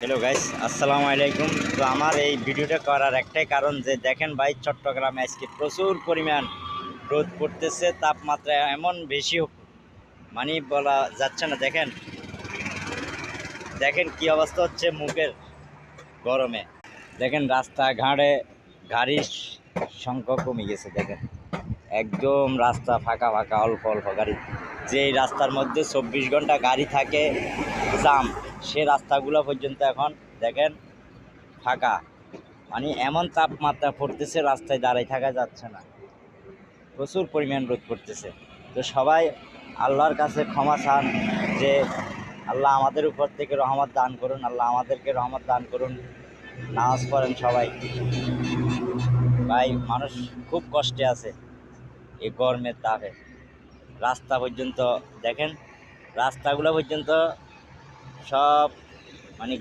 Hello guys, আসসালামু আলাইকুম। তো আমার এই ভিডিওটা করার একটাই কারণ যে দেখেন ভাই, চট্টগ্রামে আজকে প্রচুর পরিমাণ রোদ পড়তেছে। তাপমাত্রা এমন বেশি মানে বলা যাচ্ছে না। দেখেন দেখেন কি অবস্থা হচ্ছে মুখের গরমে। দেখেন রাস্তাঘাটে গাড়ির সংখ্যা কমে গেছে। দেখেন একদম রাস্তা ফাঁকা ফাঁকা, অল্প অল্প গাড়ি। যেই রাস্তার মধ্যে 24 ঘন্টা গাড়ি থাকে, জাম, সে রাস্তাগুলো পর্যন্ত এখন দেখেন ফাঁকা। মানে এমন তাপমাত্রা পড়তেছে, রাস্তায় দাঁড়ায় থাকা যাচ্ছে না, প্রচুর পরিমাণ রোদ পড়তেছে। তো সবাই আল্লাহর কাছে ক্ষমা চান যে আল্লাহ আমাদের উপর থেকে রহমত দান করুন, আল্লাহ আমাদেরকে রহমত দান করুন। নামাজ পড়েন সবাই। ভাই, মানুষ খুব কষ্টে আছে এই গরমের তাপে। রাস্তা পর্যন্ত দেখেন, রাস্তাগুলো পর্যন্ত সব মানে